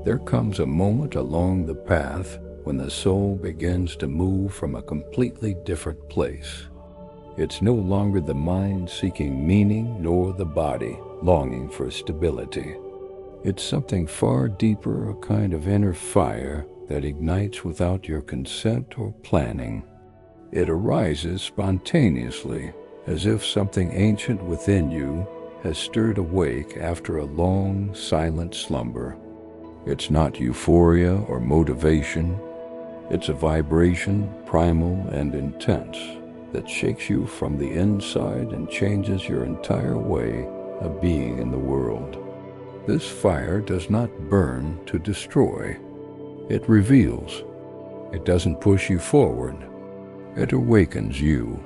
There comes a moment along the path when the soul begins to move from a completely different place. It's no longer the mind seeking meaning nor the body longing for stability. It's something far deeper, a kind of inner fire that ignites without your consent or planning. It arises spontaneously, as if something ancient within you has stirred awake after a long, silent slumber. It's not euphoria or motivation. It's a vibration, primal and intense, that shakes you from the inside and changes your entire way of being in the world. This fire does not burn to destroy. It reveals. It doesn't push you forward. It awakens you.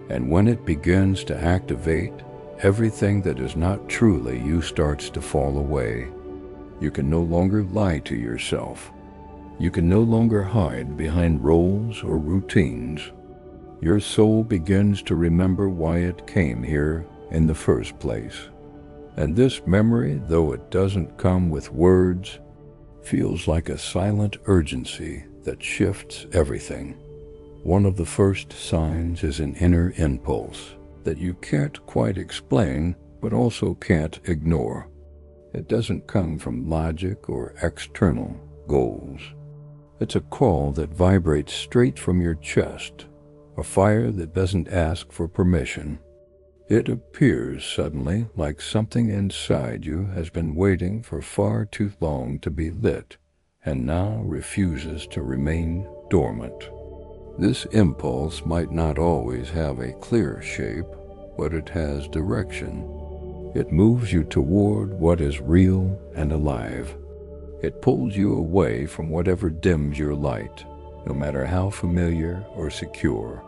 And when it begins to activate, everything that is not truly you starts to fall away. You can no longer lie to yourself. You can no longer hide behind roles or routines. Your soul begins to remember why it came here in the first place. And this memory, though it doesn't come with words, feels like a silent urgency that shifts everything. One of the first signs is an inner impulse that you can't quite explain, but also can't ignore. It doesn't come from logic or external goals. It's a call that vibrates straight from your chest, a fire that doesn't ask for permission. It appears suddenly like something inside you has been waiting for far too long to be lit, and now refuses to remain dormant. This impulse might not always have a clear shape, but it has direction. It moves you toward what is real and alive. It pulls you away from whatever dims your light, no matter how familiar or secure.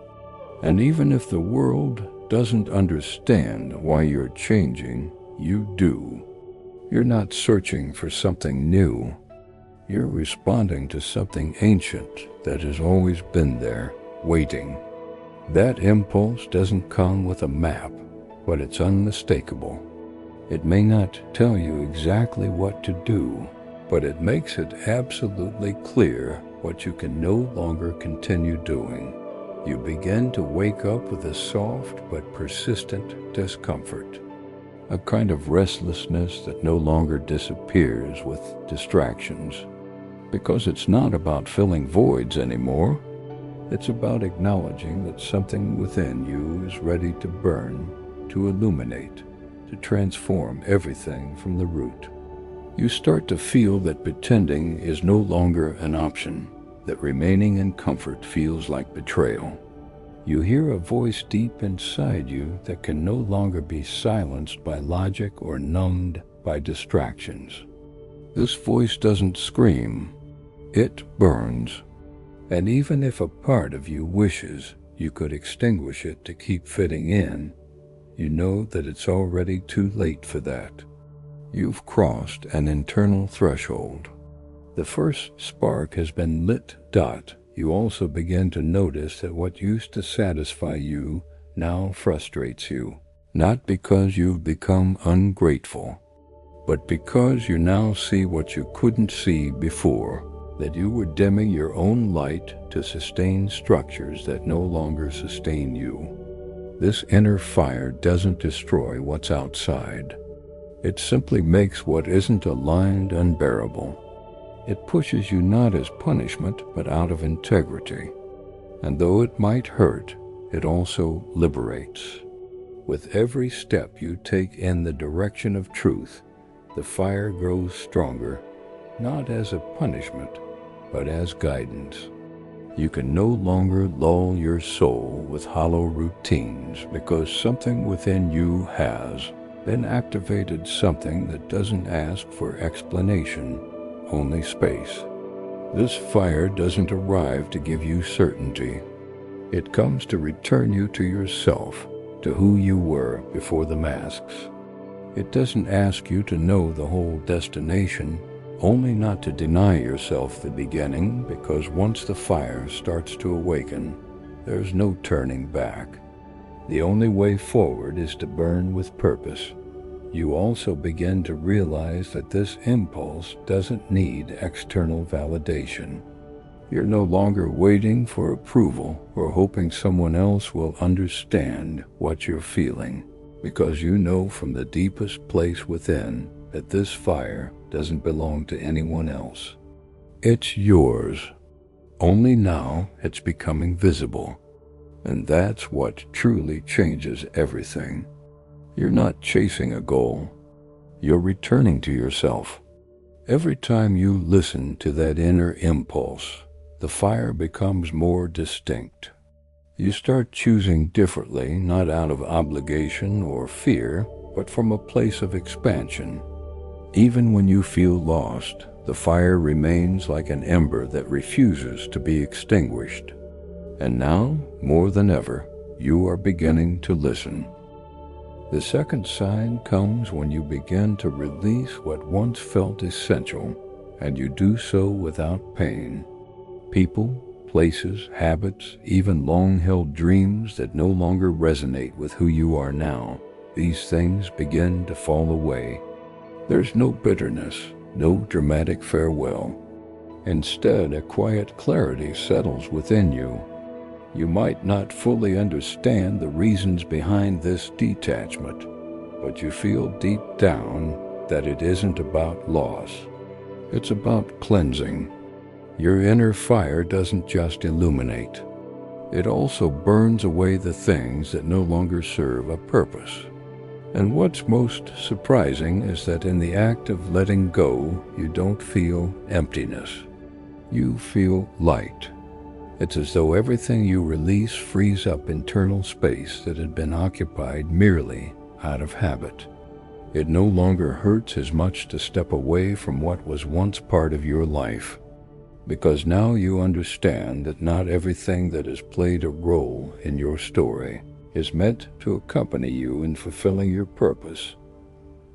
And even if the world doesn't understand why you're changing, you do. You're not searching for something new. You're responding to something ancient that has always been there, waiting. That impulse doesn't come with a map, but it's unmistakable. It may not tell you exactly what to do, but it makes it absolutely clear what you can no longer continue doing. You begin to wake up with a soft but persistent discomfort, a kind of restlessness that no longer disappears with distractions, because it's not about filling voids anymore. It's about acknowledging that something within you is ready to burn, to illuminate, to transform everything from the root. You start to feel that pretending is no longer an option, that remaining in comfort feels like betrayal. You hear a voice deep inside you that can no longer be silenced by logic or numbed by distractions. This voice doesn't scream, it burns. And even if a part of you wishes you could extinguish it to keep fitting in, you know that it's already too late for that. You've crossed an internal threshold. The first spark has been lit. You also begin to notice that what used to satisfy you now frustrates you, not because you've become ungrateful, but because you now see what you couldn't see before, that you were dimming your own light to sustain structures that no longer sustain you. This inner fire doesn't destroy what's outside. It simply makes what isn't aligned unbearable. It pushes you not as punishment, but out of integrity. And though it might hurt, it also liberates. With every step you take in the direction of truth, the fire grows stronger, not as a punishment, but as guidance. You can no longer lull your soul with hollow routines because something within you has been activated, something that doesn't ask for explanation, only space. This fire doesn't arrive to give you certainty. It comes to return you to yourself, to who you were before the masks. It doesn't ask you to know the whole destination, only not to deny yourself the beginning, because once the fire starts to awaken, there's no turning back. The only way forward is to burn with purpose. you also begin to realize that this impulse doesn't need external validation. You're no longer waiting for approval or hoping someone else will understand what you're feeling, because you know from the deepest place within that this fire doesn't belong to anyone else. It's yours. Only now it's becoming visible. And that's what truly changes everything. You're not chasing a goal. You're returning to yourself. Every time you listen to that inner impulse, the fire becomes more distinct. You start choosing differently, not out of obligation or fear, but from a place of expansion. Even when you feel lost, the fire remains like an ember that refuses to be extinguished. And now, more than ever, you are beginning to listen. The second sign comes when you begin to release what once felt essential, and you do so without pain. People, places, habits, even long-held dreams that no longer resonate with who you are now. These things begin to fall away. There's no bitterness, no dramatic farewell. Instead, a quiet clarity settles within you. You might not fully understand the reasons behind this detachment, but you feel deep down that it isn't about loss. It's about cleansing. Your inner fire doesn't just illuminate. It also burns away the things that no longer serve a purpose. And what's most surprising is that in the act of letting go, you don't feel emptiness. You feel light. It's as though everything you release frees up internal space that had been occupied merely out of habit. It no longer hurts as much to step away from what was once part of your life, because now you understand that not everything that has played a role in your story is meant to accompany you in fulfilling your purpose.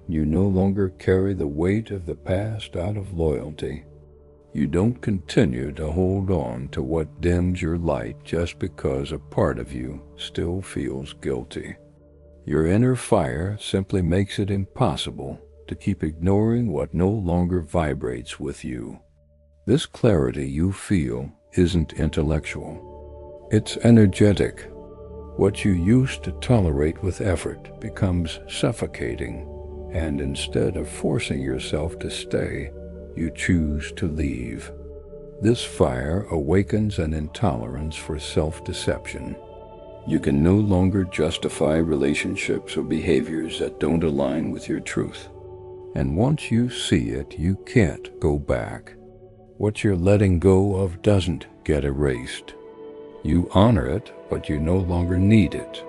You no longer carry the weight of the past out of loyalty. You don't continue to hold on to what dims your light just because a part of you still feels guilty. Your inner fire simply makes it impossible to keep ignoring what no longer vibrates with you. This clarity you feel isn't intellectual. It's energetic. What you used to tolerate with effort becomes suffocating, and instead of forcing yourself to stay, you choose to leave. This fire awakens an intolerance for self-deception. You can no longer justify relationships or behaviors that don't align with your truth. And once you see it, you can't go back. What you're letting go of doesn't get erased. You honor it, but you no longer need it.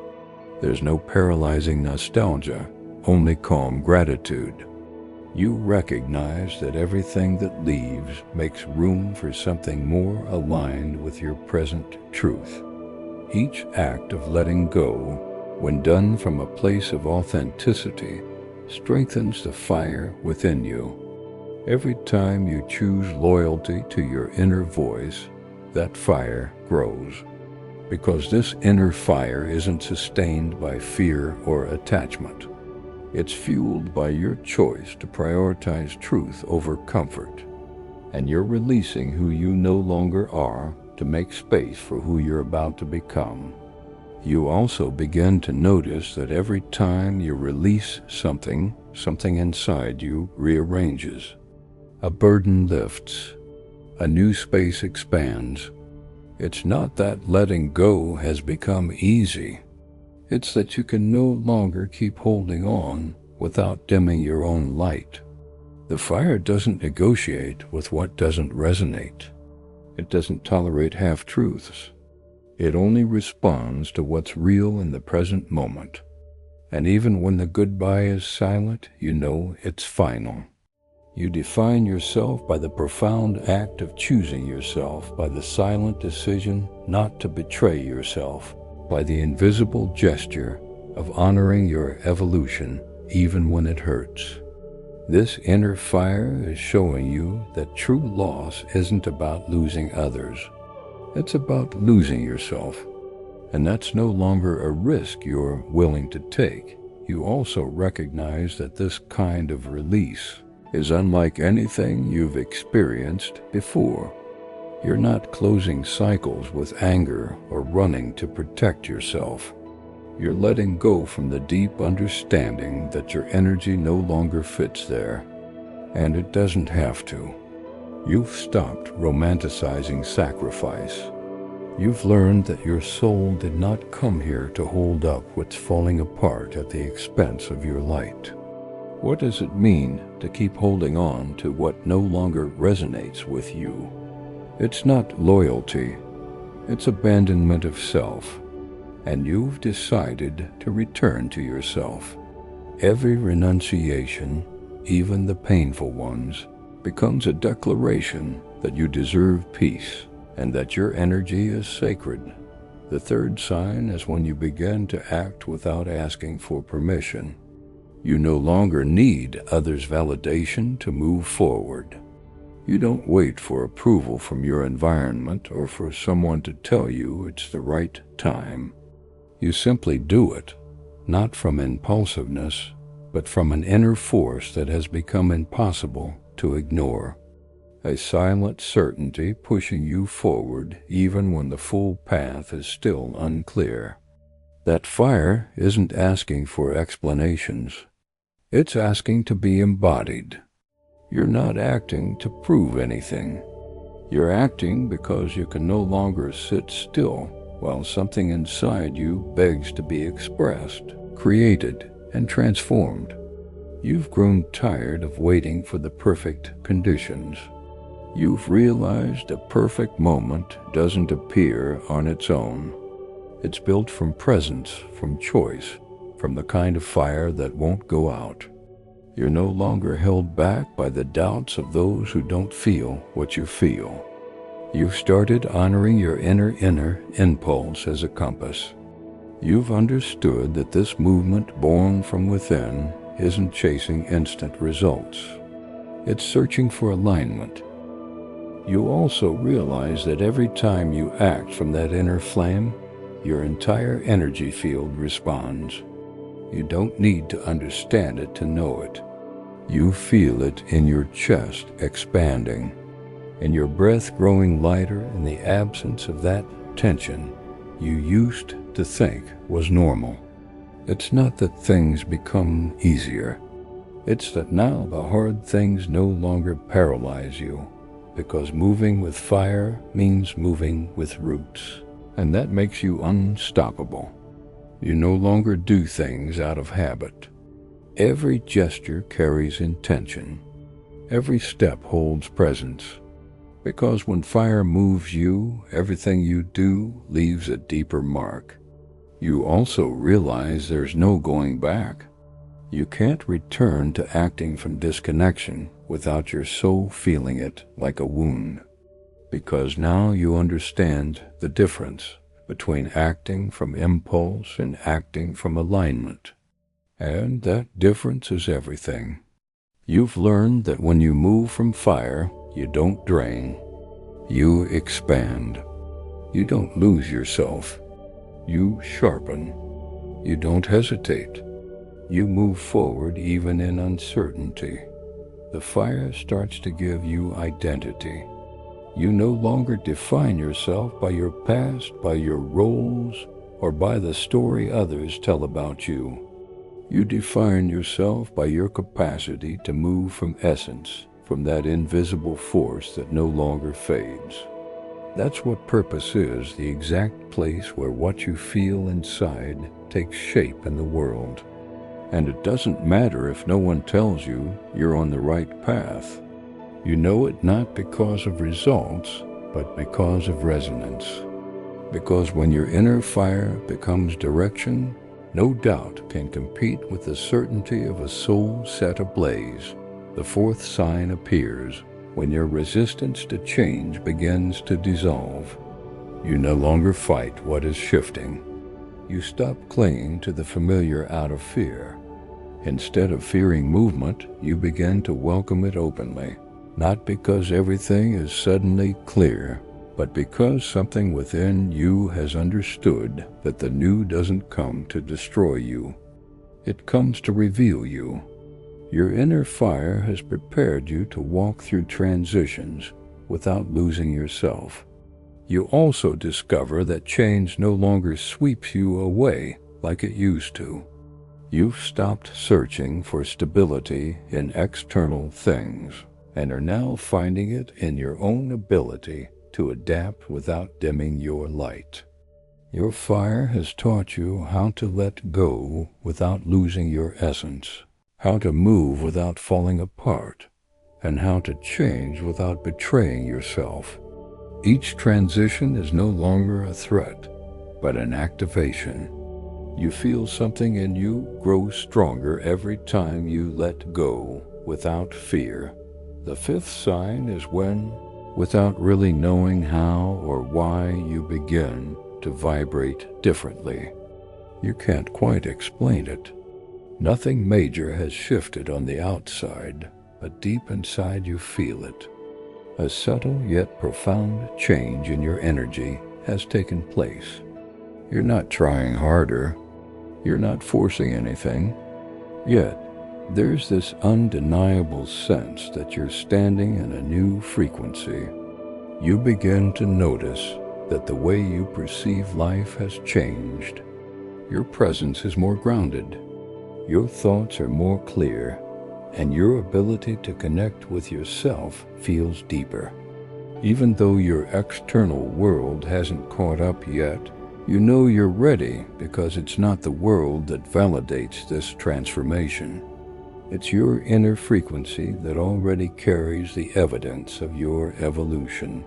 There's no paralyzing nostalgia, only calm gratitude. You recognize that everything that leaves makes room for something more aligned with your present truth. Each act of letting go, when done from a place of authenticity, strengthens the fire within you. Every time you choose loyalty to your inner voice, that fire grows. Because this inner fire isn't sustained by fear or attachment. It's fueled by your choice to prioritize truth over comfort. And you're releasing who you no longer are to make space for who you're about to become. You also begin to notice that every time you release something inside you rearranges. A burden lifts. A new space expands. It's not that letting go has become easy. It's that you can no longer keep holding on without dimming your own light. The fire doesn't negotiate with what doesn't resonate. It doesn't tolerate half-truths. It only responds to what's real in the present moment. And even when the goodbye is silent, you know it's final. You define yourself by the profound act of choosing yourself, by the silent decision not to betray yourself, by the invisible gesture of honoring your evolution even when it hurts. This inner fire is showing you that true loss isn't about losing others. It's about losing yourself. And that's no longer a risk you're willing to take. you also recognize that this kind of release is unlike anything you've experienced before. You're not closing cycles with anger or running to protect yourself. You're letting go from the deep understanding that your energy no longer fits there, and it doesn't have to. You've stopped romanticizing sacrifice. You've learned that your soul did not come here to hold up what's falling apart at the expense of your light. What does it mean to keep holding on to what no longer resonates with you? It's not loyalty, it's abandonment of self, and you've decided to return to yourself. Every renunciation, even the painful ones, becomes a declaration that you deserve peace and that your energy is sacred. The third sign is when you begin to act without asking for permission. You no longer need others' validation to move forward. You don't wait for approval from your environment or for someone to tell you it's the right time. You simply do it, not from impulsiveness, but from an inner force that has become impossible to ignore. A silent certainty pushing you forward even when the full path is still unclear. That fire isn't asking for explanations. It's asking to be embodied. You're not acting to prove anything. You're acting because you can no longer sit still while something inside you begs to be expressed, created, and transformed. You've grown tired of waiting for the perfect conditions. You've realized a perfect moment doesn't appear on its own. It's built from presence, from choice, from the kind of fire that won't go out. You're no longer held back by the doubts of those who don't feel what you feel. You've started honoring your inner impulse as a compass. You've understood that this movement born from within isn't chasing instant results. It's searching for alignment. You also realize that every time you act from that inner flame, your entire energy field responds. You don't need to understand it to know it. You feel it in your chest expanding, in your breath growing lighter in the absence of that tension you used to think was normal. It's not that things become easier. It's that now the hard things no longer paralyze you, because moving with fire means moving with roots, and that makes you unstoppable. You no longer do things out of habit. Every gesture carries intention. Every step holds presence. Because when fire moves you, everything you do leaves a deeper mark. You also realize there's no going back. You can't return to acting from disconnection without your soul feeling it like a wound. Because now you understand the difference between acting from impulse and acting from alignment. And that difference is everything. You've learned that when you move from fire, you don't drain. You expand. You don't lose yourself. You sharpen. You don't hesitate. You move forward even in uncertainty. The fire starts to give you identity. You no longer define yourself by your past, by your roles, or by the story others tell about you. You define yourself by your capacity to move from essence, from that invisible force that no longer fades. That's what purpose is, the exact place where what you feel inside takes shape in the world. And it doesn't matter if no one tells you you're on the right path. You know it not because of results, but because of resonance. Because when your inner fire becomes direction, no doubt can compete with the certainty of a soul set ablaze. The fourth sign appears when your resistance to change begins to dissolve. You no longer fight what is shifting. You stop clinging to the familiar out of fear. Instead of fearing movement, you begin to welcome it openly, not because everything is suddenly clear, but because something within you has understood that the new doesn't come to destroy you. It comes to reveal you. Your inner fire has prepared you to walk through transitions without losing yourself. You also discover that change no longer sweeps you away like it used to. You've stopped searching for stability in external things and are now finding it in your own ability to adapt without dimming your light. Your fire has taught you how to let go without losing your essence, how to move without falling apart, and how to change without betraying yourself. Each transition is no longer a threat, but an activation. You feel something in you grow stronger every time you let go without fear. The fifth sign is when, without really knowing how or why, you begin to vibrate differently. You can't quite explain it. Nothing major has shifted on the outside, but deep inside you feel it. A subtle yet profound change in your energy has taken place. You're not trying harder. You're not forcing anything. Yet, there's this undeniable sense that you're standing in a new frequency. You begin to notice that the way you perceive life has changed. Your presence is more grounded. Your thoughts are more clear, and your ability to connect with yourself feels deeper. Even though your external world hasn't caught up yet, you know you're ready because it's not the world that validates this transformation. It's your inner frequency that already carries the evidence of your evolution.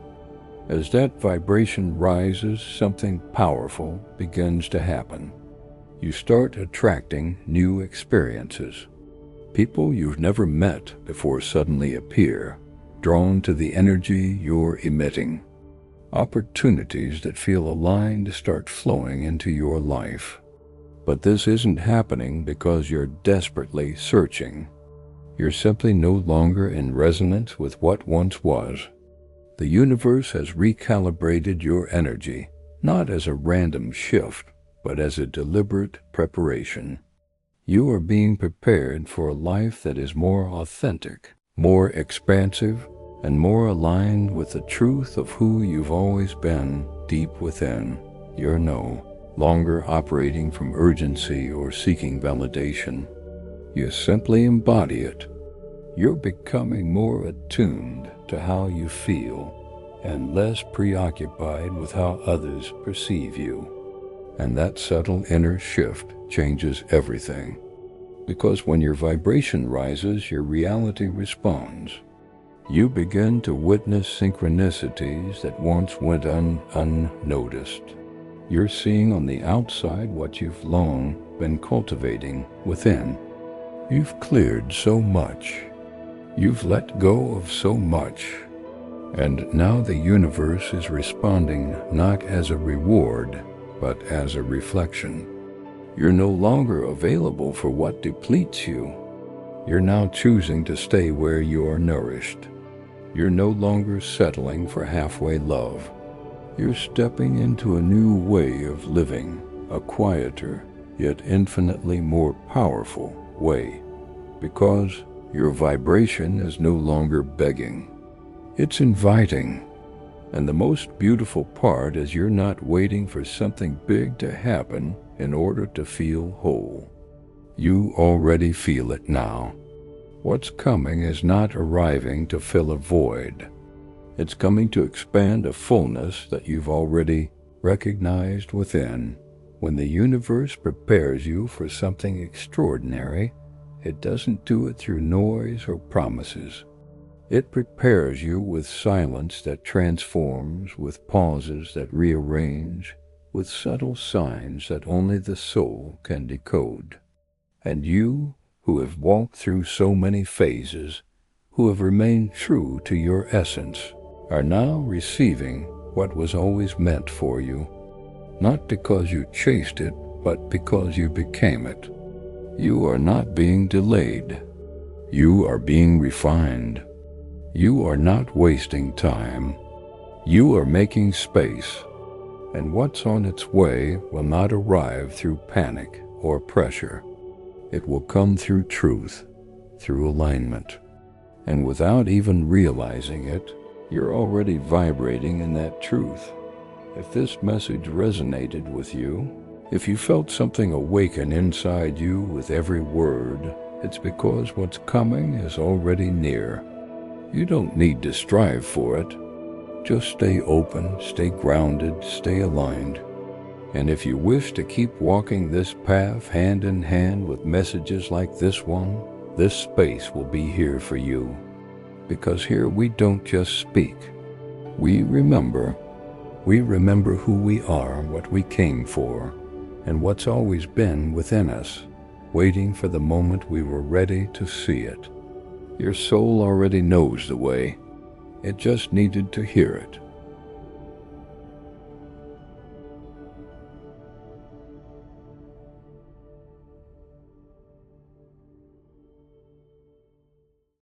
As that vibration rises, something powerful begins to happen. You start attracting new experiences. People you've never met before suddenly appear, drawn to the energy you're emitting. Opportunities that feel aligned start flowing into your life. But this isn't happening because you're desperately searching. You're simply no longer in resonance with what once was. The universe has recalibrated your energy, not as a random shift, but as a deliberate preparation. You are being prepared for a life that is more authentic, more expansive, and more aligned with the truth of who you've always been deep within. You're no longer operating from urgency or seeking validation. You simply embody it. You're becoming more attuned to how you feel and less preoccupied with how others perceive you. And that subtle inner shift changes everything. Because when your vibration rises, your reality responds. You begin to witness synchronicities that once went unnoticed. You're seeing on the outside what you've long been cultivating within. You've cleared so much. You've let go of so much. And now the universe is responding not as a reward, but as a reflection. You're no longer available for what depletes you. You're now choosing to stay where you are nourished. You're no longer settling for halfway love. You're stepping into a new way of living, a quieter, yet infinitely more powerful way, because your vibration is no longer begging. It's inviting. And the most beautiful part is you're not waiting for something big to happen in order to feel whole. You already feel it now. What's coming is not arriving to fill a void. It's coming to expand a fullness that you've already recognized within. When the universe prepares you for something extraordinary, it doesn't do it through noise or promises. It prepares you with silence that transforms, with pauses that rearrange, with subtle signs that only the soul can decode. And you, who have walked through so many phases, who have remained true to your essence, are now receiving what was always meant for you, not because you chased it, but because you became it. You are not being delayed. You are being refined. You are not wasting time. You are making space, and what's on its way will not arrive through panic or pressure. It will come through truth, through alignment. And without even realizing it, you're already vibrating in that truth. If this message resonated with you, if you felt something awaken inside you with every word, it's because what's coming is already near. You don't need to strive for it. Just stay open, stay grounded, stay aligned. And if you wish to keep walking this path hand in hand with messages like this one, this space will be here for you. Because here we don't just speak. We remember who we are, what we came for, and what's always been within us, waiting for the moment we were ready to see it. Your soul already knows the way. It just needed to hear it.